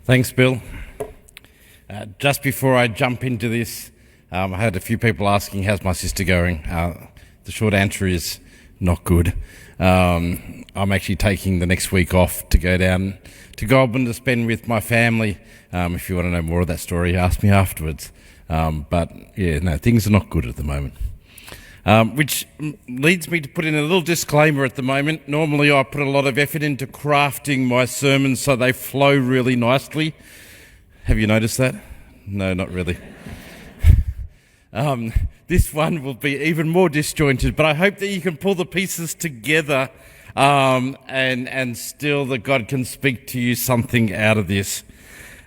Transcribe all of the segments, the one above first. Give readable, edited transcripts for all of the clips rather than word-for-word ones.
Thanks, Bill. Just before I jump into this, I had a few people asking, how's my sister going? The short answer is not good. I'm actually taking the next week off to go down to Goulburn to spend with my family. If you want to know more of that story, ask me afterwards. Things are not good at the moment. Which leads me to put in a little disclaimer at the moment. Normally I put a lot of effort into crafting my sermons so they flow really nicely. Have you noticed that? No, not really. This one will be even more disjointed, but I hope that you can pull the pieces together and still that God can speak to you something out of this.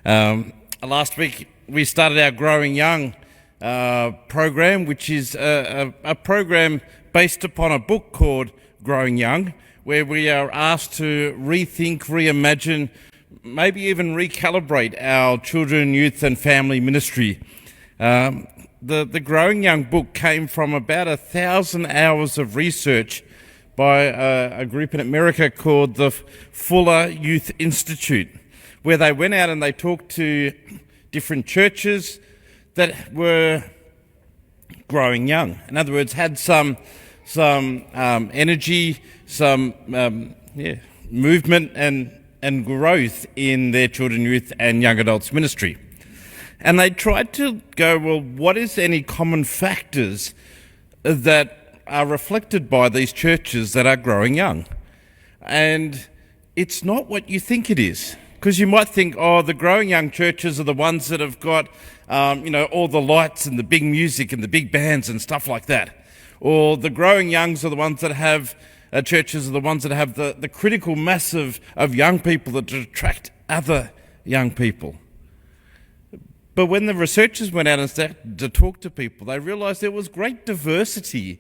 Last week we started our Growing Young program, which is a program based upon a book called Growing Young, where we are asked to rethink, reimagine, maybe even recalibrate our children, youth and family ministry. The Growing Young book came from about 1,000 hours of research by a group in America called the Fuller Youth Institute, where they went out and they talked to different churches that were growing young. In other words, had some energy, some movement and growth in their children, youth and young adults ministry. And they tried to go, well, what is any common factors that are reflected by these churches that are growing young? And it's not what you think it is. Because you might think, the growing young churches are the ones that have got, all the lights and the big music and the big bands and stuff like that. Or the growing youngs are the ones that have, churches are the ones that have the critical mass of young people that attract other young people. But when the researchers went out and started to talk to people, they realised there was great diversity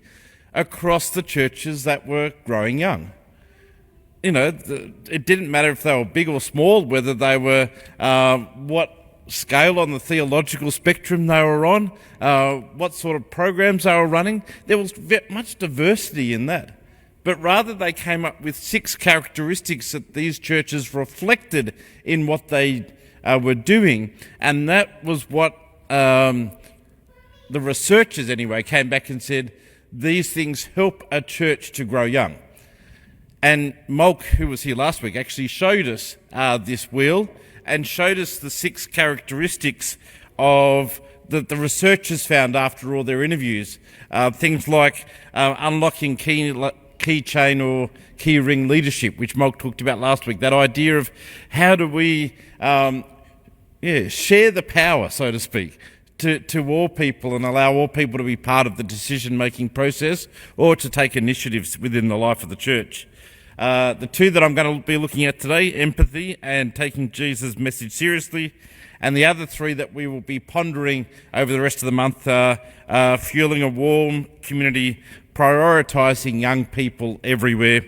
across the churches that were growing young. It didn't matter if they were big or small, whether they were what scale on the theological spectrum they were on, what sort of programs they were running. There was much diversity in that. But rather they came up with 6 characteristics that these churches reflected in what they were doing. And that was what the researchers anyway came back and said, these things help a church to grow young. And Mulk, who was here last week, actually showed us this wheel and showed us the 6 characteristics of that the researchers found after all their interviews. Things like unlocking key chain or key ring leadership, which Mulk talked about last week. That idea of how do we share the power, so to speak, to all people and allow all people to be part of the decision-making process or to take initiatives within the life of the church. The 2 that I'm going to be looking at today, empathy and taking Jesus' message seriously, and the other 3 that we will be pondering over the rest of the month are fueling a warm community, prioritising young people everywhere,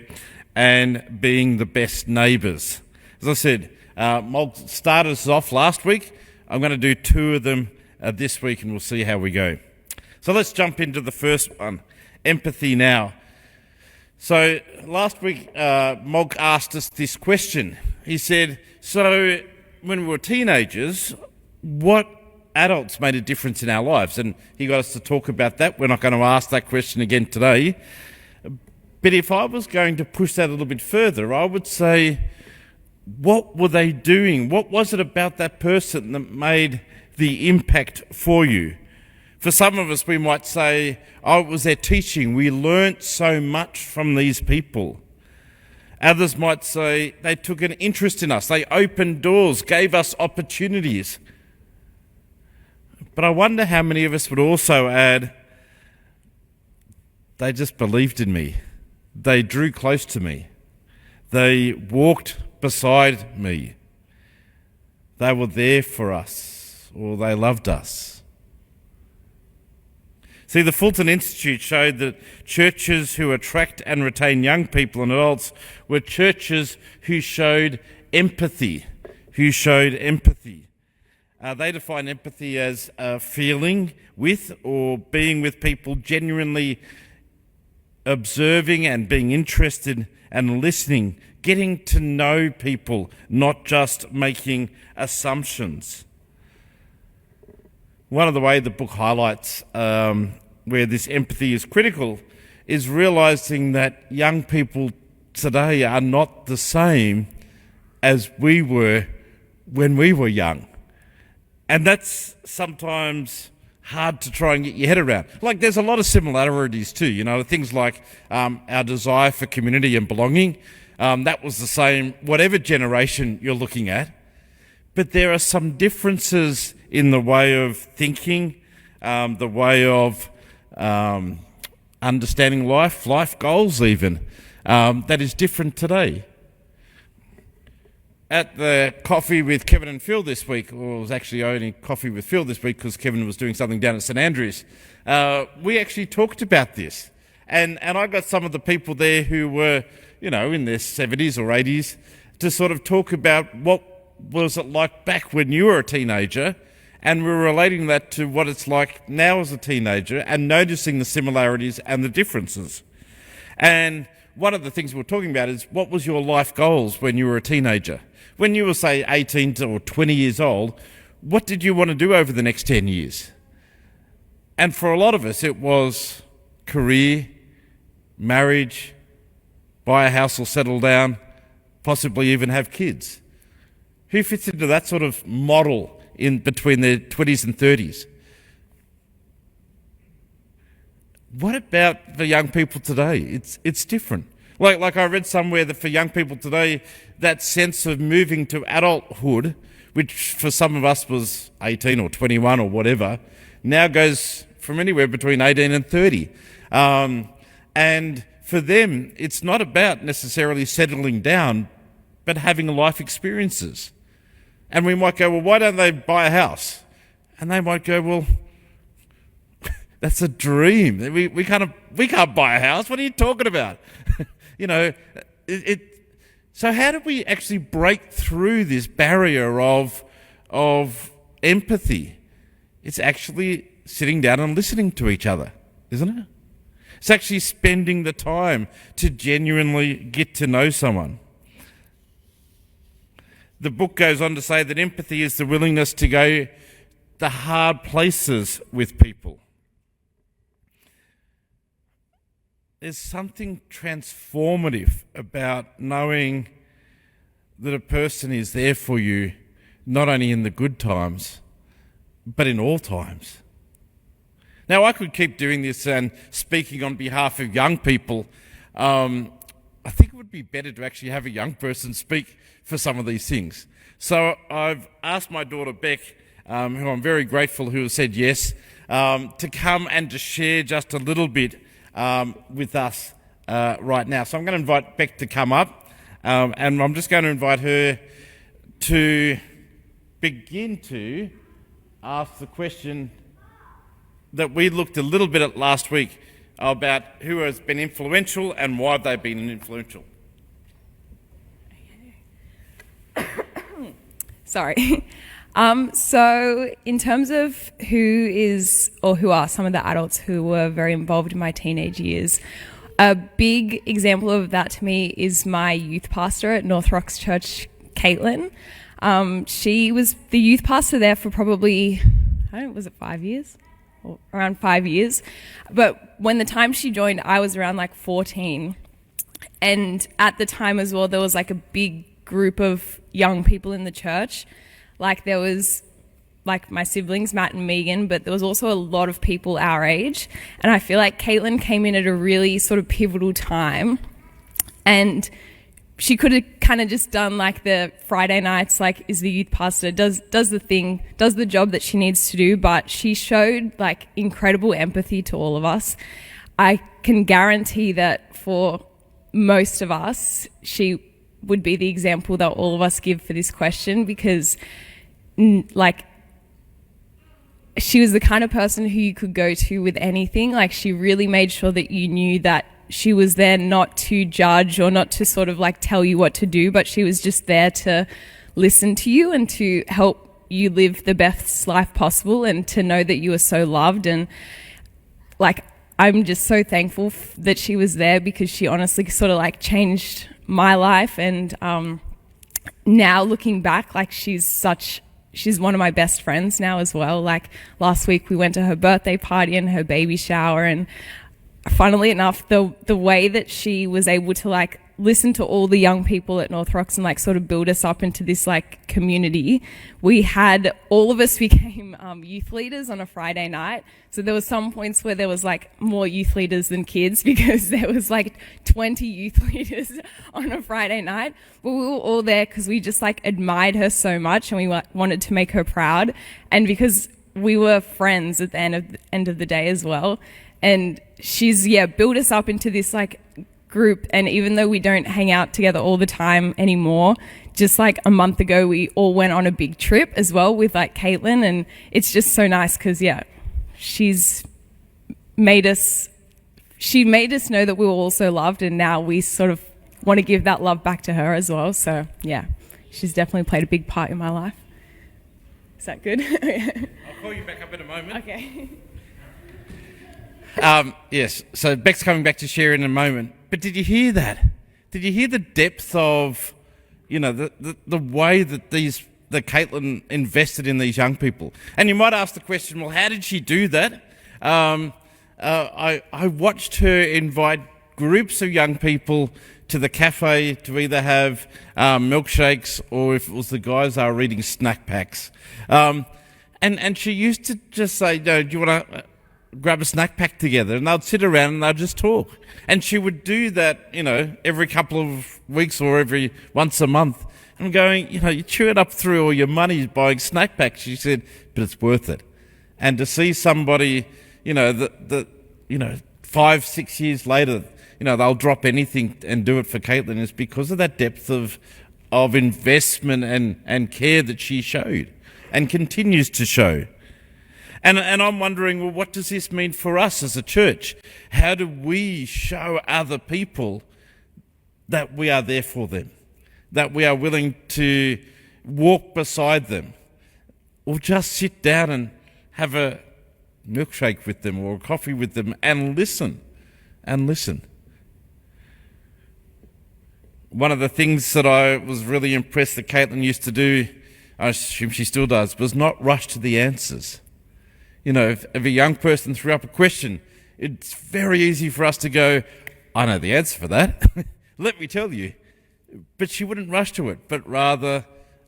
and being the best neighbours. As I said, Mulk started us off last week. I'm going to do 2 of them this week and we'll see how we go. So let's jump into the first one, empathy now. So last week, Mulk asked us this question. He said, so when we were teenagers, what adults made a difference in our lives? And he got us to talk about that. We're not going to ask that question again today. But if I was going to push that a little bit further, I would say, what were they doing? What was it about that person that made the impact for you? For some of us, we might say, it was their teaching. We learnt so much from these people. Others might say they took an interest in us. They opened doors, gave us opportunities. But I wonder how many of us would also add, they just believed in me. They drew close to me. They walked beside me. They were there for us, or they loved us. See, the Fulton Institute showed that churches who attract and retain young people and adults were churches who showed empathy. They define empathy as feeling with or being with people genuinely observing and being interested and listening, getting to know people, not just making assumptions. One of the ways the book highlights where this empathy is critical is realising that young people today are not the same as we were when we were young. And that's sometimes hard to try and get your head around. Like, there's a lot of similarities too, things like our desire for community and belonging. That was the same, whatever generation you're looking at. But there are some differences in the way of thinking, the way of understanding life goals even, that is different today. At the coffee with Kevin and Phil this week, or it was actually only coffee with Phil this week because Kevin was doing something down at St Andrews, we actually talked about this. And I got some of the people there who were, in their 70s or 80s to sort of talk about what was it like back when you were a teenager, and we were relating that to what it's like now as a teenager and noticing the similarities and the differences. And one of the things we were talking about is, what was your life goals when you were a teenager? When you were, say, 18 or 20 years old, what did you want to do over the next 10 years? And for a lot of us, it was career, marriage, buy a house or settle down, possibly even have kids. Who fits into that sort of model in between their 20s and 30s? What about the young people today? It's different. Like I read somewhere that for young people today, that sense of moving to adulthood, which for some of us was 18 or 21 or whatever, now goes from anywhere between 18 and 30. And for them, it's not about necessarily settling down, but having life experiences. And we might go, well, why don't they buy a house? And they might go, well, that's a dream. We can't buy a house. What are you talking about? So how do we actually break through this barrier of empathy? It's actually sitting down and listening to each other, isn't it? It's actually spending the time to genuinely get to know someone. The book goes on to say that empathy is the willingness to go the hard places with people. There's something transformative about knowing that a person is there for you, not only in the good times, but in all times. Now, I could keep doing this and speaking on behalf of young people. I think it would be better to actually have a young person speak for some of these things. So I've asked my daughter Beck, who I'm very grateful who has said yes, to come and to share just a little bit with us right now. So I'm going to invite Beck to come up, and I'm just going to invite her to begin to ask the question that we looked a little bit at last week about who has been influential and why they've been influential. Sorry. So in terms of who are some of the adults who were very involved in my teenage years, a big example of that to me is my youth pastor at North Rocks Church, Caitlin. She was the youth pastor there for probably, was it 5 years? Or around 5 years. But when the time she joined, I was around 14. And at the time as well, there was a big group of young people in the church. There was my siblings, Matt and Megan, but there was also a lot of people our age. And I feel like Caitlin came in at a really sort of pivotal time. And she could have kind of just done the Friday nights, is the youth pastor, does the job that she needs to do, but she showed incredible empathy to all of us. I can guarantee that for most of us, she would be the example that all of us give for this question, because she was the kind of person who you could go to with anything. She really made sure that you knew that she was there not to judge or not to sort of tell you what to do, but she was just there to listen to you and to help you live the best life possible and to know that you were so loved. And I'm just so thankful that she was there, because she honestly sort of like changed my life. And now looking back, like she's one of my best friends now as well. Like last week we went to her birthday party and her baby shower, and funnily enough, the way that she was able to like listen to all the young people at North Rocks and like sort of build us up into this like community, all of us became youth leaders on a Friday night. So there was some points where there was like more youth leaders than kids, because there was like 20 youth leaders on a Friday night. But we were all there because we just like admired her so much, and we wanted to make her proud, and because we were friends at the end of the day as well. And she's built us up into this like group. And even though we don't hang out together all the time anymore, just like a month ago we all went on a big trip as well with like Caitlin, and it's just so nice because she made us know that we were also loved, and now we sort of want to give that love back to her as well. So she's definitely played a big part in my life. Is that good? I'll call you back up in a moment. Okay. Yes, so Beck's coming back to share in a moment. But did you hear that? Did you hear the depth of, the way that Caitlin invested in these young people? And you might ask the question, well, how did she do that? I watched her invite groups of young people to the cafe to either have milkshakes, or if it was the guys, they were reading snack packs. And she used to just say, do you want to grab a snack pack together? And they'd sit around and they'd just talk. And she would do that, every couple of weeks or every once a month. I'm going, you chew it up through all your money buying snack packs. She said, but it's worth it. And to see somebody, 5-6 years later, they'll drop anything and do it for Caitlin, is because of that depth of investment and care that she showed and continues to show. And I'm wondering, well, what does this mean for us as a church? How do we show other people that we are there for them, that we are willing to walk beside them, or just sit down and have a milkshake with them or a coffee with them and listen? One of the things that I was really impressed that Caitlin used to do, I assume she still does, was not rush to the answers. If a young person threw up a question, it's very easy for us to go, I know the answer for that. Let me tell you. But she wouldn't rush to it, but rather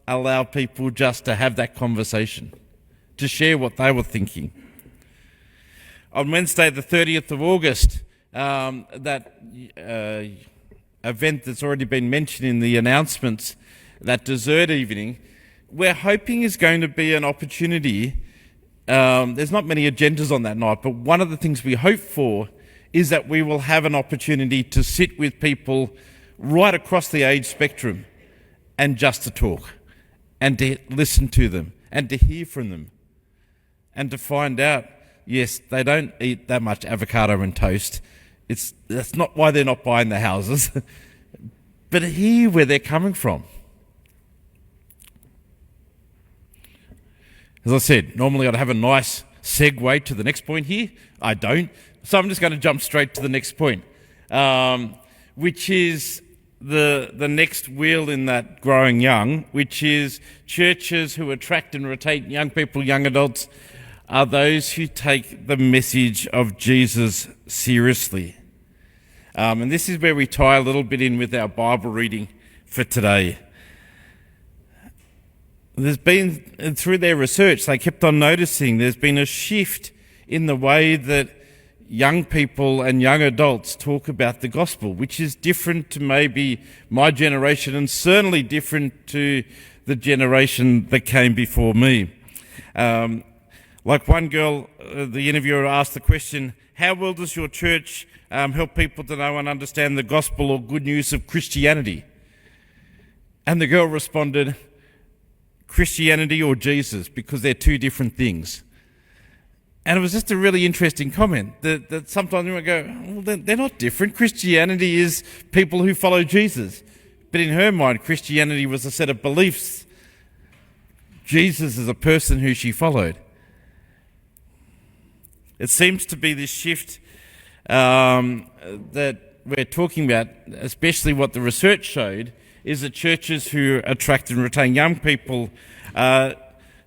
allow people just to have that conversation, to share what they were thinking. On Wednesday, the 30th of August, that event that's already been mentioned in the announcements, that dessert evening, we're hoping is going to be an opportunity. There's not many agendas on that night, but one of the things we hope for is that we will have an opportunity to sit with people right across the age spectrum and just to talk and to listen to them and to hear from them and to find out, yes, they don't eat that much avocado and toast. That's not why they're not buying the houses, but hear where they're coming from. As I said, normally I'd have a nice segue to the next point here. I don't. So I'm just going to jump straight to the next point, which is the next wheel in that growing young, which is churches who attract and retain young people, young adults, are those who take the message of Jesus seriously. And this is where we tie a little bit in with our Bible reading for today. There's been, through their research, they kept on noticing there's been a shift in the way that young people and young adults talk about the gospel, which is different to maybe my generation and certainly different to the generation that came before me. Like one girl, the interviewer asked the question, how well does your church help people to know and understand the gospel or good news of Christianity? And the girl responded, Christianity or Jesus, because they're two different things. And it was just a really interesting comment that sometimes we go, well, they're not different. Christianity is people who follow Jesus. But in her mind, Christianity was a set of beliefs. Jesus is a person who she followed. It seems to be this shift that we're talking about, especially what the research showed, is that churches who attract and retain young people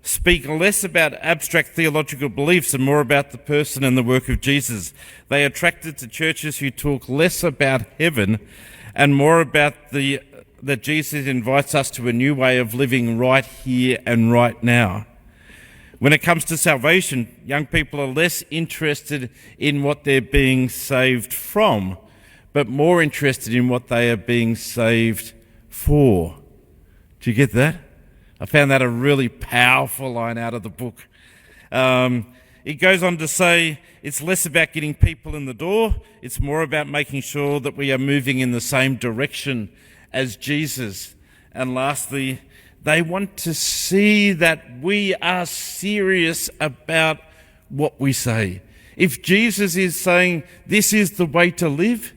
speak less about abstract theological beliefs and more about the person and the work of Jesus. They attracted to churches who talk less about heaven and more about that Jesus invites us to a new way of living right here and right now. When it comes to salvation, young people are less interested in what they're being saved from, but more interested in what they are being saved for. Do you get that? I found that a really powerful line out of the book. It goes on to say it's less about getting people in the door, it's more about making sure that we are moving in the same direction as Jesus. And lastly, they want to see that we are serious about what we say. If Jesus is saying this is the way to live,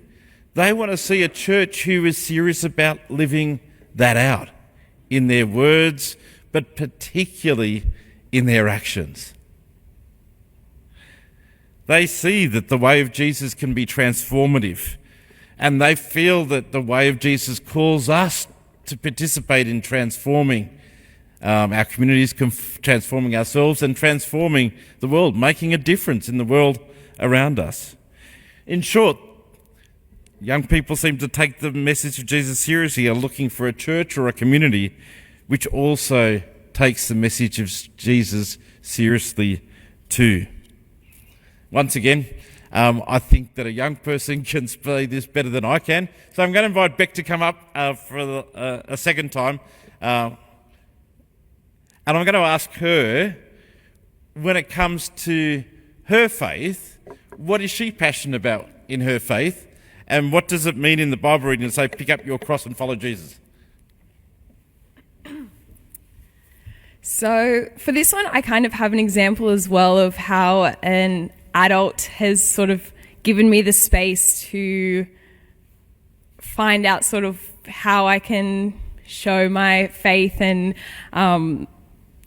they want to see a church who is serious about living that out in their words, but particularly in their actions. They see that the way of Jesus can be transformative, and they feel that the way of Jesus calls us to participate in transforming our communities, transforming ourselves, and transforming the world, making a difference in the world around us. In short, young people seem to take the message of Jesus seriously, are looking for a church or a community which also takes the message of Jesus seriously too. Once again, I think that a young person can say this better than I can. So I'm going to invite Beck to come up for a second time. And I'm going to ask her, when it comes to her faith, what is she passionate about in her faith? And what does it mean in the Bible reading to say, pick up your cross and follow Jesus? So for this one, I kind of have an example as well of how an adult has sort of given me the space to find out sort of how I can show my faith and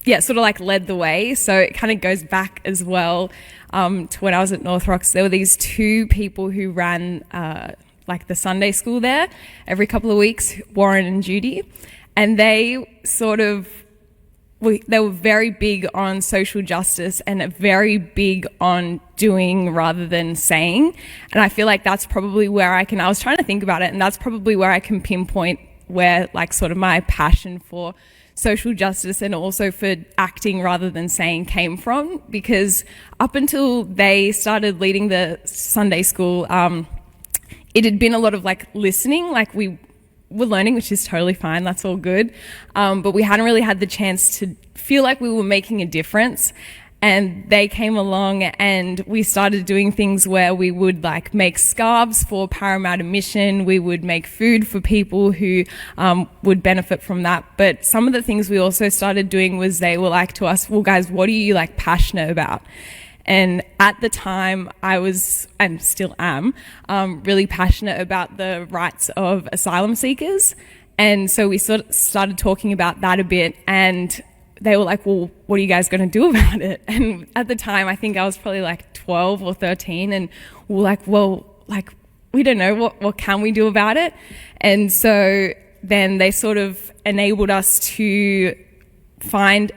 sort of like led the way. So it kind of goes back as well to when I was at North Rocks. There were these two people who ran like the Sunday school there every couple of weeks, Warren and Judy, and they sort of they were very big on social justice and very big on doing rather than saying. And I feel like that's probably where I was trying to think about it, and that's probably where I can pinpoint where like sort of my passion for social justice and also for acting rather than saying came from. Because up until they started leading the Sunday school, it had been a lot of like listening, like we were learning, which is totally fine, that's all good. But we hadn't really had the chance to feel like we were making a difference. And they came along and we started doing things where we would like make scarves for Parramatta Mission. We would make food for people who would benefit from that. But some of the things we also started doing was they were like to us, well guys, what are you like passionate about? And at the time I was, and still am, really passionate about the rights of asylum seekers. And so we sort of started talking about that a bit, and they were like, well, what are you guys going to do about it? And at the time, I think I was probably like 12 or 13, and we were like, well, like, we don't know, what can we do about it? And so then they sort of enabled us to find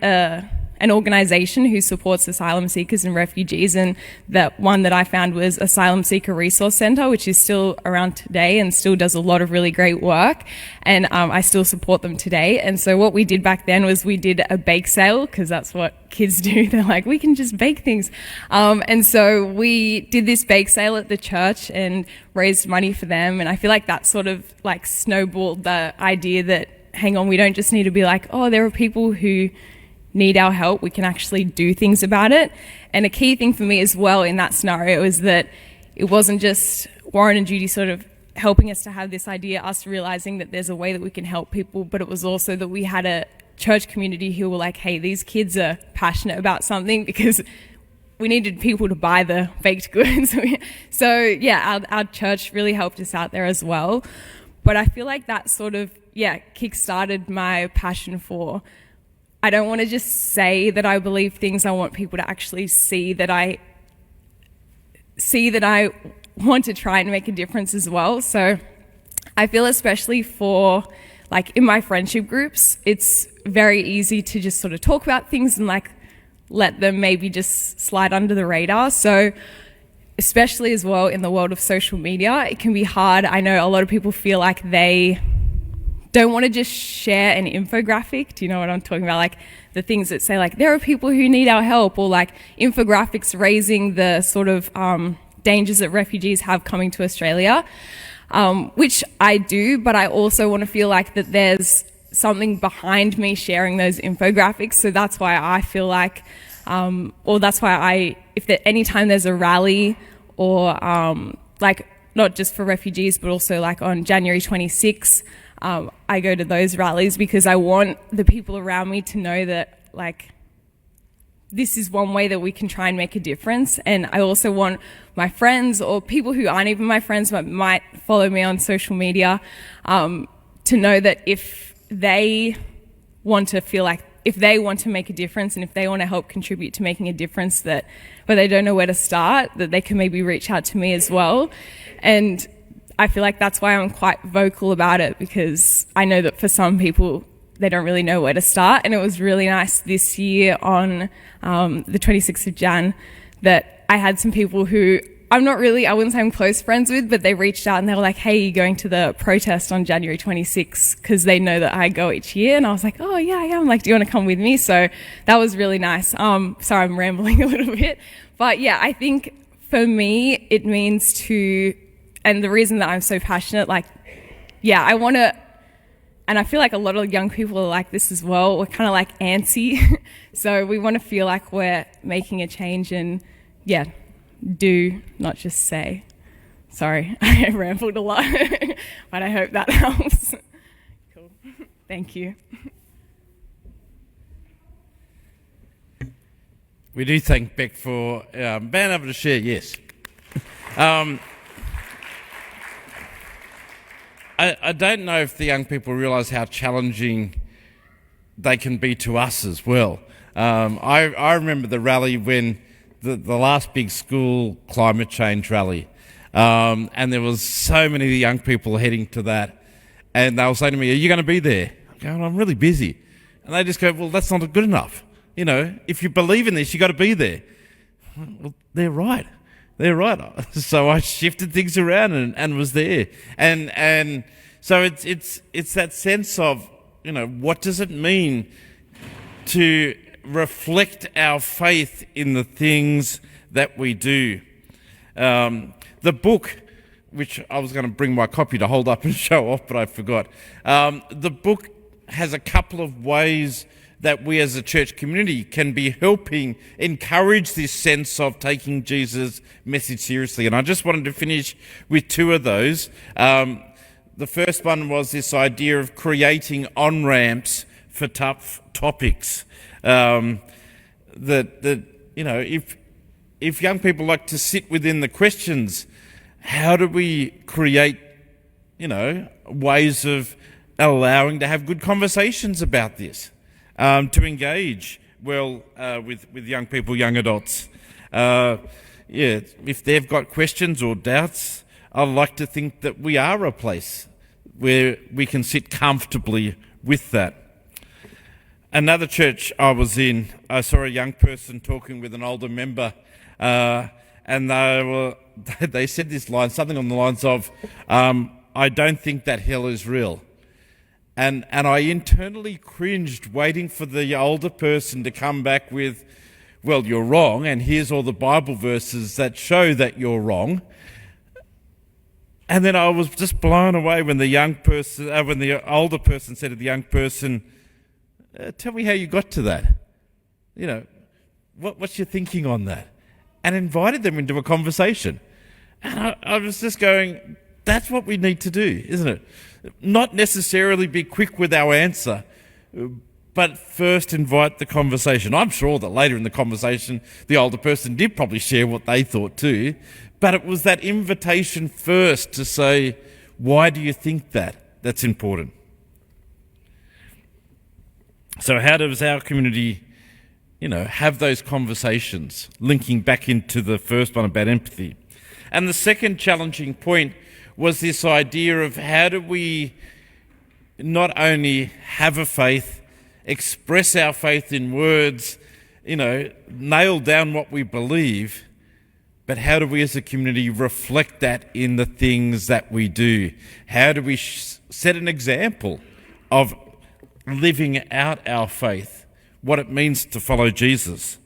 an organisation who supports asylum seekers and refugees, and that one that I found was Asylum Seeker Resource Centre, which is still around today and still does a lot of really great work, and I still support them today. And so what we did back then was we did a bake sale, because that's what kids do. They're like, we can just bake things. And so we did this bake sale at the church and raised money for them, and I feel like that sort of like snowballed the idea that, hang on, we don't just need to be like, oh, there are people who need our help, we can actually do things about it. And a key thing for me as well in that scenario is that it wasn't just Warren and Judy sort of helping us to have this idea, us realising that there's a way that we can help people, but it was also that we had a church community who were like, hey, these kids are passionate about something, because we needed people to buy the baked goods. So yeah, our church really helped us out there as well. But I feel like that sort of, kick-started my passion for, I don't want to just say that I believe things. I want people to actually see that I want to try and make a difference as well. So I feel especially for like in my friendship groups, it's very easy to just sort of talk about things and like let them maybe just slide under the radar. So especially as well in the world of social media, it can be hard. I know a lot of people feel like they don't want to just share an infographic. Do you know what I'm talking about? Like the things that say like, there are people who need our help, or like infographics raising the sort of dangers that refugees have coming to Australia, which I do, but I also want to feel like that there's something behind me sharing those infographics. So that's why I feel like, or that's why anytime there's a rally or like not just for refugees, but also like on January 26th, I go to those rallies because I want the people around me to know that like this is one way that we can try and make a difference. And I also want my friends or people who aren't even my friends but might follow me on social media to know that if they want to feel like, if they want to make a difference and if they want to help contribute to making a difference, that but they don't know where to start, that they can maybe reach out to me as well. And I feel like that's why I'm quite vocal about it, because I know that for some people they don't really know where to start. And it was really nice this year on the 26th of Jan that I had some people who I wouldn't say I'm close friends with, but they reached out and they were like, hey, you're going to the protest on January 26th, because they know that I go each year. And I was like, oh yeah, I am. Like, do you want to come with me? So that was really nice. Sorry, I'm rambling a little bit. But yeah, I think for me, it means to, and the reason that I'm so passionate, like, yeah, I want to, and I feel like a lot of young people are like this as well. We're kind of like antsy. So we want to feel like we're making a change and, yeah, do, not just say. Sorry, I rambled a lot, but I hope that helps. Cool. Thank you. We do thank Beck for being able to share, yes. I don't know if the young people realise how challenging they can be to us as well. I remember the rally when the last big school climate change rally, and there was so many of the young people heading to that, and they were saying to me, are you going to be there? I'm going, I'm really busy. And they just go, well, that's not good enough. You know, if you believe in this, you got to be there. Well, they're right. They're right. So I shifted things around and was there. And so it's that sense of, you know, what does it mean to reflect our faith in the things that we do? The book, which I was going to bring my copy to hold up and show off, but I forgot. The book has a couple of ways that we as a church community can be helping encourage this sense of taking Jesus' message seriously. And I just wanted to finish with two of those. The first one was this idea of creating on-ramps for tough topics. That you know, if young people like to sit within the questions, how do we create, you know, ways of allowing to have good conversations about this? To engage well with young people, young adults. If they've got questions or doubts, I'd like to think that we are a place where we can sit comfortably with that. Another church I was in, I saw a young person talking with an older member, and they said this line, something on the lines of, I don't think that hell is real. And I internally cringed, waiting for the older person to come back with, well, you're wrong, and here's all the Bible verses that show that you're wrong. And then I was just blown away when the older person said to the young person, tell me how you got to that. You know, what's your thinking on that? And invited them into a conversation. And I was just going, that's what we need to do, isn't it? Not necessarily be quick with our answer, but first invite the conversation. I'm sure that later in the conversation, the older person did probably share what they thought too, but it was that invitation first to say, why do you think that? That's important. So how does our community, you know, have those conversations, linking back into the first one about empathy? And the second challenging point was this idea of how do we not only have a faith, express our faith in words, nail down what we believe, but how do we as a community reflect that in the things that we do? How do we set an example of living out our faith, what it means to follow Jesus?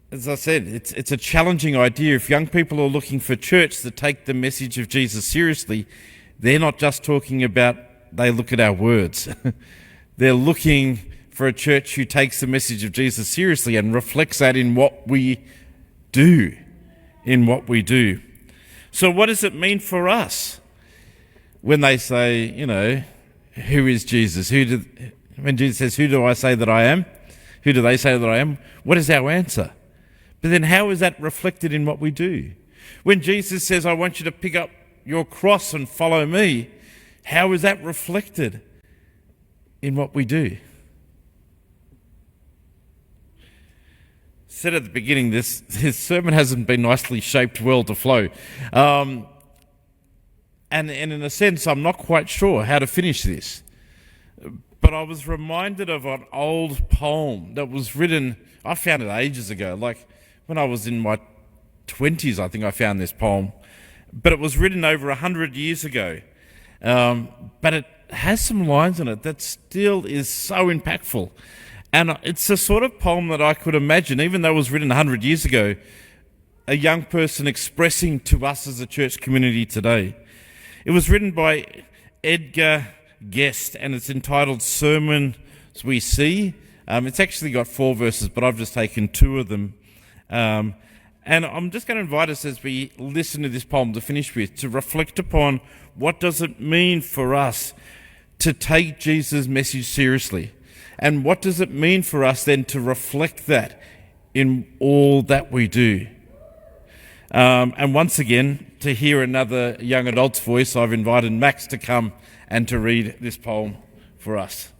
As I said, it's a challenging idea. If young people are looking for church that take the message of Jesus seriously, they're not just talking about they look at our words. They're looking for a church who takes the message of Jesus seriously and reflects that in what we do. So what does it mean for us when they say, who is Jesus? When Jesus says, who do I say that I am? Who do they say that I am? What is our answer? But then how is that reflected in what we do? When Jesus says, I want you to pick up your cross and follow me, how is that reflected in what we do? Said at the beginning, this sermon hasn't been nicely shaped well to flow. And in a sense, I'm not quite sure how to finish this. But I was reminded of an old poem that was written, I found it ages ago, like when I was in my 20s, I think I found this poem. But it was written over 100 years ago. But it has some lines in it that still is so impactful. And it's the sort of poem that I could imagine, even though it was written 100 years ago, a young person expressing to us as a church community today. It was written by Edgar Guest, and it's entitled Sermons We See. It's actually got 4 verses, but I've just taken 2 of them. And I'm just going to invite us as we listen to this poem to finish with, to reflect upon what does it mean for us to take Jesus' message seriously. And what does it mean for us then to reflect that in all that we do? And once again, to hear another young adult's voice, I've invited Max to come and to read this poem for us.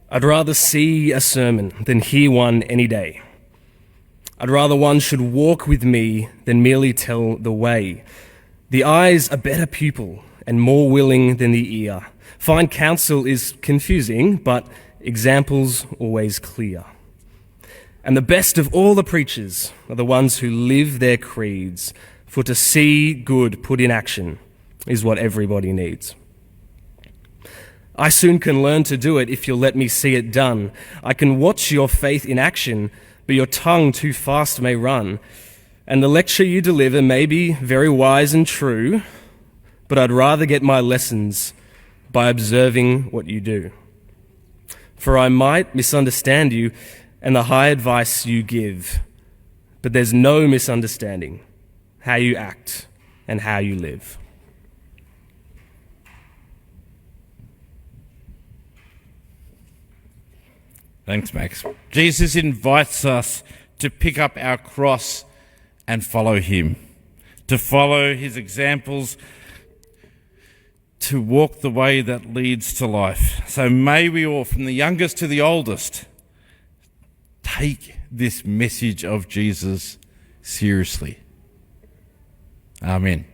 I'd rather see a sermon than hear one any day. I'd rather one should walk with me than merely tell the way. The eye's a better pupil and more willing than the ear. Fine counsel is confusing, but example's always clear. And the best of all the preachers are the ones who live their creeds, for to see good put in action is what everybody needs. I soon can learn to do it if you'll let me see it done. I can watch your faith in action, but your tongue too fast may run. And the lecture you deliver may be very wise and true, but I'd rather get my lessons by observing what you do. For I might misunderstand you and the high advice you give, but there's no misunderstanding how you act and how you live. Thanks, Max. Jesus invites us to pick up our cross and follow him, to follow his examples, to walk the way that leads to life. So may we all, from the youngest to the oldest, take this message of Jesus seriously. Amen.